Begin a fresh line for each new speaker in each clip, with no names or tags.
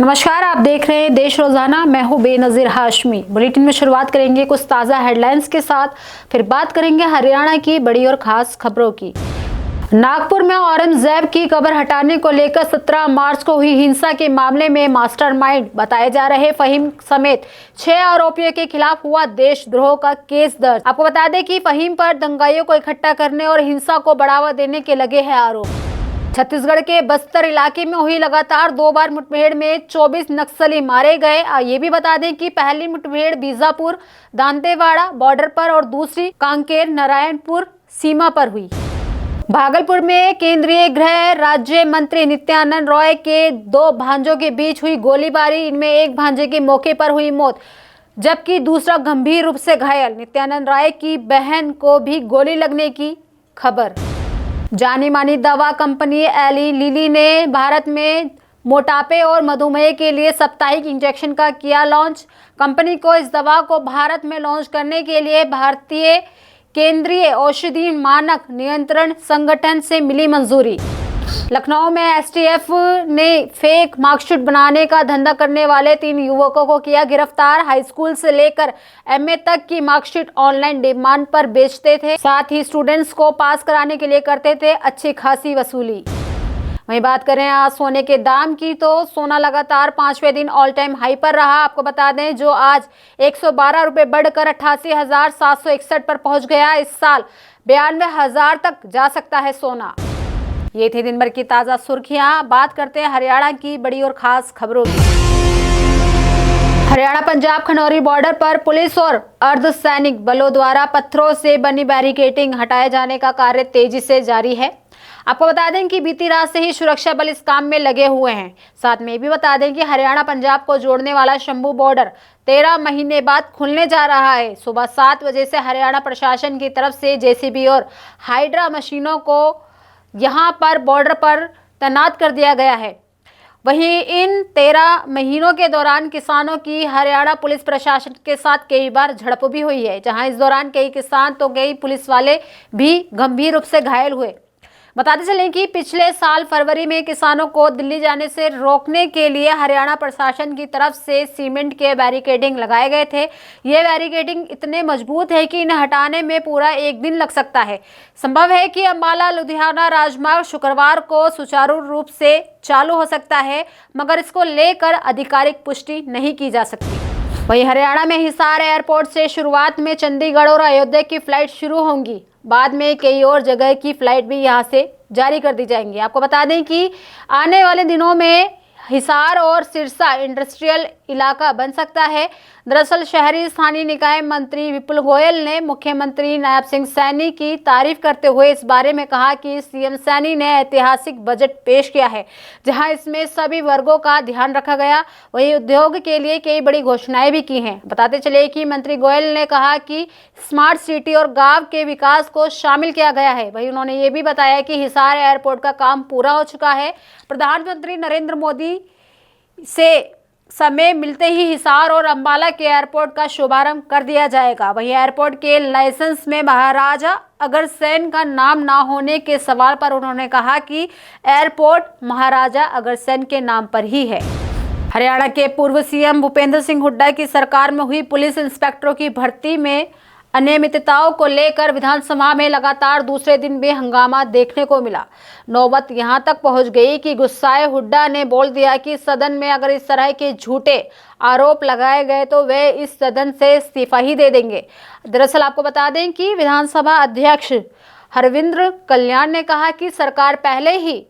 नमस्कार, आप देख रहे हैं देश रोजाना। मैं हूं बेनजीर हाशमी। बुलेटिन में शुरुआत करेंगे कुछ ताज़ा हेडलाइंस के साथ, फिर बात करेंगे हरियाणा की बड़ी और खास खबरों की। नागपुर में औरंगजेब की कब्र हटाने को लेकर 17 मार्च को हुई हिंसा के मामले में मास्टरमाइंड बताए जा रहे फहीम समेत 6 आरोपियों के खिलाफ हुआ देशद्रोह का केस दर्ज। आपको बता दें कि फहीम पर दंगाइयों को इकट्ठा करने और हिंसा को बढ़ावा देने के लगे हैं आरोप। छत्तीसगढ़ के बस्तर इलाके में हुई लगातार 2 बार मुठभेड़ में 24 नक्सली मारे गए। ये भी बता दें कि पहली मुठभेड़ बीजापुर दांतेवाड़ा बॉर्डर पर और दूसरी कांकेर नारायणपुर सीमा पर हुई। भागलपुर में केंद्रीय गृह राज्य मंत्री नित्यानंद राय के 2 भांजों के बीच हुई गोलीबारी। इनमें एक भांजे की मौके पर हुई मौत, जबकि दूसरा गंभीर रूप से घायल। नित्यानंद राय की बहन को भी गोली लगने की खबर। जानी मानी दवा कंपनी एली लिली ने भारत में मोटापे और मधुमेह के लिए साप्ताहिक इंजेक्शन का किया लॉन्च। कंपनी को इस दवा को भारत में लॉन्च करने के लिए भारतीय केंद्रीय औषधि मानक नियंत्रण संगठन से मिली मंजूरी। लखनऊ में एसटीएफ ने फेक मार्कशीट बनाने का धंधा करने वाले 3 युवकों को किया गिरफ्तार। हाई स्कूल से लेकर एमए तक की मार्कशीट ऑनलाइन डिमांड पर बेचते थे, साथ ही स्टूडेंट्स को पास कराने के लिए करते थे अच्छी खासी वसूली। वहीं बात करें आज सोने के दाम की, तो सोना लगातार 5वें दिन ऑल टाइम हाई पर रहा। आपको बता दें जो आज 112 रुपये बढ़कर 88,761 पर पहुंच गया। इस साल 92,000 तक जा सकता है सोना। ये थी दिन भर की ताजा सुर्खियां। बात करते हैं हरियाणा की बड़ी और खास खबरों की। हरियाणा पंजाब खनौरी बॉर्डर पर पुलिस और अर्धसैनिक बलों द्वारा पत्थरों से बनी बैरिकेडिंग हटाए जाने का कार्य तेजी से जारी है। आपको बता दें कि बीती रात से ही सुरक्षा बल इस काम में लगे हुए हैं। साथ में भी बता दें कि हरियाणा पंजाब को जोड़ने वाला शंभू बॉर्डर 13 महीने बाद खुलने जा रहा है। सुबह 7 बजे से हरियाणा प्रशासन की तरफ से जेसीबी और हाइड्रा मशीनों को यहां पर बॉर्डर पर तैनात कर दिया गया है। वहीं इन 13 महीनों के दौरान किसानों की हरियाणा पुलिस प्रशासन के साथ कई बार झड़प भी हुई है, जहां इस दौरान कई किसान तो कई पुलिस वाले भी गंभीर रूप से घायल हुए। बताते चलें कि पिछले साल फरवरी में किसानों को दिल्ली जाने से रोकने के लिए हरियाणा प्रशासन की तरफ से सीमेंट के बैरिकेडिंग लगाए गए थे। ये बैरिकेडिंग इतने मजबूत है कि इन्हें हटाने में पूरा 1 दिन लग सकता है। संभव है कि अंबाला लुधियाना राजमार्ग शुक्रवार को सुचारू रूप से चालू हो सकता है, मगर इसको लेकर आधिकारिक पुष्टि नहीं की जा सकती। वहीं हरियाणा में हिसार एयरपोर्ट से शुरुआत में चंडीगढ़ और अयोध्या की फ्लाइट शुरू होंगी। बाद में कई और जगह की फ्लाइट भी यहां से जारी कर दी जाएंगी। आपको बता दें कि आने वाले दिनों में हिसार और सिरसा इंडस्ट्रियल इलाका बन सकता है। दरअसल शहरी स्थानीय निकाय मंत्री विपुल गोयल ने मुख्यमंत्री नायब सिंह सैनी की तारीफ करते हुए इस बारे में कहा कि सीएम सैनी ने ऐतिहासिक बजट पेश किया है, जहां इसमें सभी वर्गों का ध्यान रखा गया। वहीं उद्योग के लिए कई बड़ी घोषणाएं भी की हैं। बताते चले कि मंत्री गोयल ने कहा कि स्मार्ट सिटी और गांव के विकास को शामिल किया गया है। वहीं उन्होंने ये भी बताया कि हिसार एयरपोर्ट का काम पूरा हो चुका है। प्रधानमंत्री नरेंद्र मोदी से समय मिलते ही हिसार और अंबाला के एयरपोर्ट का शुभारंभ कर दिया जाएगा। वहीं एयरपोर्ट के लाइसेंस में महाराजा अग्रसेन का नाम ना होने के सवाल पर उन्होंने कहा कि एयरपोर्ट महाराजा अग्रसेन के नाम पर ही है। हरियाणा के पूर्व सीएम भूपेंद्र सिंह हुड्डा की सरकार में हुई पुलिस इंस्पेक्टरों की भर्ती में अनियमितताओं को लेकर विधानसभा में लगातार दूसरे दिन भी हंगामा देखने को मिला। नौबत यहां तक पहुंच गई कि गुस्साए हुड्डा ने बोल दिया कि सदन में अगर इस तरह के झूठे आरोप लगाए गए तो वे इस सदन से इस्तीफा ही दे देंगे। दरअसल आपको बता दें कि विधानसभा अध्यक्ष हरविंद्र कल्याण ने कहा कि सरकार पहले ही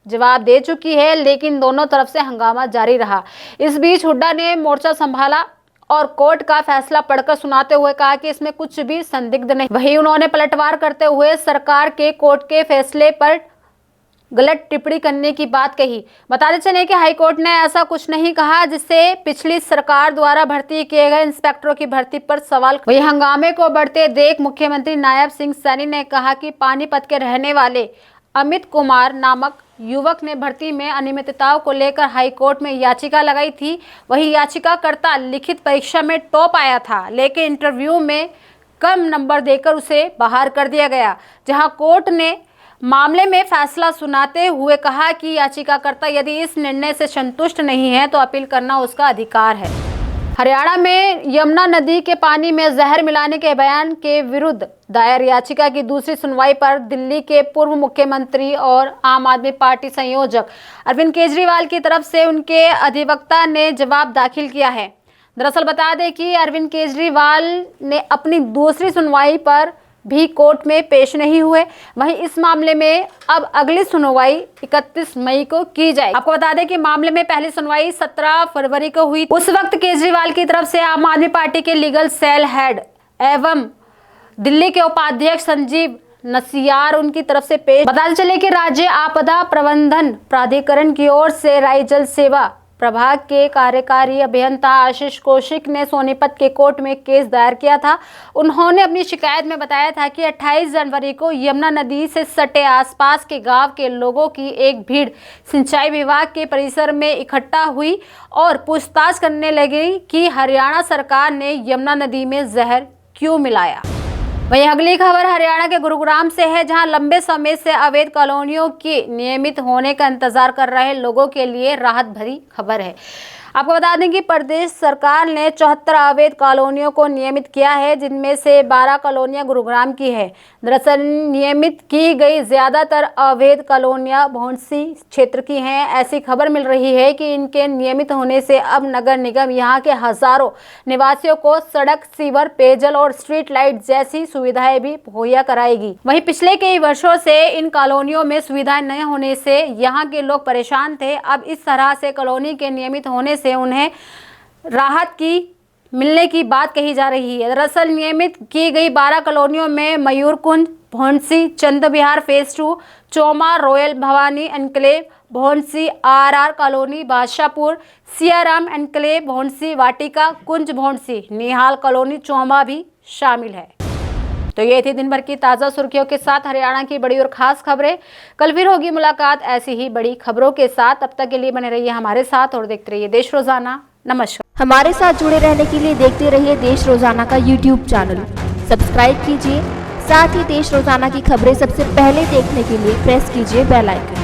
जवाब दे चुकी है, लेकिन दोनों तरफ से हंगामा जारी रहा। इस बीच हुड्डा ने मोर्चा संभाला और कोर्ट का फैसला पढ़कर सुनाते हुए कहा कि इसमें कुछ भी संदिग्ध नहीं। वहीं उन्होंने पलटवार करते हुए सरकार के कोर्ट के फैसले पर गलत टिप्पणी करने की बात कही। बताते चले कि हाईकोर्ट ने ऐसा कुछ नहीं कहा जिससे पिछली सरकार द्वारा भर्ती किए गए इंस्पेक्टरों की भर्ती पर सवाल। वहीं हंगामे को बढ़ते देख मुख्यमंत्री नायब सिंह सैनी ने कहा कि पानीपत के रहने वाले अमित कुमार नामक युवक ने भर्ती में अनियमितताओं को लेकर हाईकोर्ट में याचिका लगाई थी। वही याचिकाकर्ता लिखित परीक्षा में टॉप आया था, लेकिन इंटरव्यू में कम नंबर देकर उसे बाहर कर दिया गया, जहां कोर्ट ने मामले में फैसला सुनाते हुए कहा कि याचिकाकर्ता यदि इस निर्णय से संतुष्ट नहीं है तो अपील करना उसका अधिकार है। हरियाणा में यमुना नदी के पानी में जहर मिलाने के बयान के विरुद्ध दायर याचिका की दूसरी सुनवाई पर दिल्ली के पूर्व मुख्यमंत्री और आम आदमी पार्टी संयोजक अरविंद केजरीवाल की तरफ से उनके अधिवक्ता ने जवाब दाखिल किया है। दरअसल बता दें कि अरविंद केजरीवाल ने अपनी दूसरी सुनवाई पर भी कोर्ट में पेश नहीं हुए। वहीं इस मामले में अब अगली सुनवाई 31 मई को की जाएगी। आपको बता दें कि मामले में पहली सुनवाई 17 फरवरी को हुई। उस वक्त केजरीवाल की तरफ से आम आदमी पार्टी के लीगल सेल हेड एवं दिल्ली के उपाध्यक्ष संजीव नसियार उनकी तरफ से पेश। बताते चले कि राज्य आपदा प्रबंधन प्राधिकरण की ओर से राज्य जल सेवा प्रभाग के कार्यकारी अभियंता आशीष कौशिक ने सोनीपत के कोर्ट में केस दायर किया था। उन्होंने अपनी शिकायत में बताया था कि 28 जनवरी को यमुना नदी से सटे आसपास के गांव के लोगों की एक भीड़ सिंचाई विभाग के परिसर में इकट्ठा हुई और पूछताछ करने लगी कि हरियाणा सरकार ने यमुना नदी में जहर क्यों मिलाया। वहीं अगली खबर हरियाणा के गुरुग्राम से है, जहां लंबे समय से अवैध कॉलोनियों के नियमित होने का इंतजार कर रहे लोगों के लिए राहत भरी खबर है। आपको बता दें कि प्रदेश सरकार ने 74 अवैध कॉलोनियों को नियमित किया है, जिनमें से 12 कॉलोनियां गुरुग्राम की है। दरअसल नियमित की गई ज्यादातर अवैध कॉलोनियां भौंसी क्षेत्र की हैं। ऐसी खबर मिल रही है कि इनके नियमित होने से अब नगर निगम यहां के हजारों निवासियों को सड़क, सीवर, पेयजल और स्ट्रीट लाइट जैसी सुविधाएं भी मुहैया कराएगी। वहीं पिछले कई वर्षों से इन कॉलोनियों में सुविधाएं न होने से यहाँ के लोग परेशान थे। अब इस तरह से कॉलोनी के नियमित होने से उन्हें राहत की मिलने की बात कही जा रही है। दरअसल नियमित की गई 12 कॉलोनियों में Mayurkunj, Bhaunsi, Chand Vihar phase 2, Chauma, royal Bhavani enclave Bhaunsi, RR colony Badshahpur, Siyaram enclave Bhaunsi, Vatika Kunj Bhaunsi, Nihal colony Chauma भी शामिल है। तो ये थी दिन भर की ताज़ा सुर्खियों के साथ हरियाणा की बड़ी और खास खबरें। कल फिर होगी मुलाकात ऐसी ही बड़ी खबरों के साथ। तब तक के लिए बने रहिए हमारे साथ और देखते रहिए देश रोजाना। नमस्कार।
हमारे साथ जुड़े रहने के लिए देखते रहिए देश रोजाना का यूट्यूब चैनल सब्सक्राइब कीजिए। साथ ही देश रोजाना की खबरें सबसे पहले देखने के लिए प्रेस कीजिए बेल आइकन।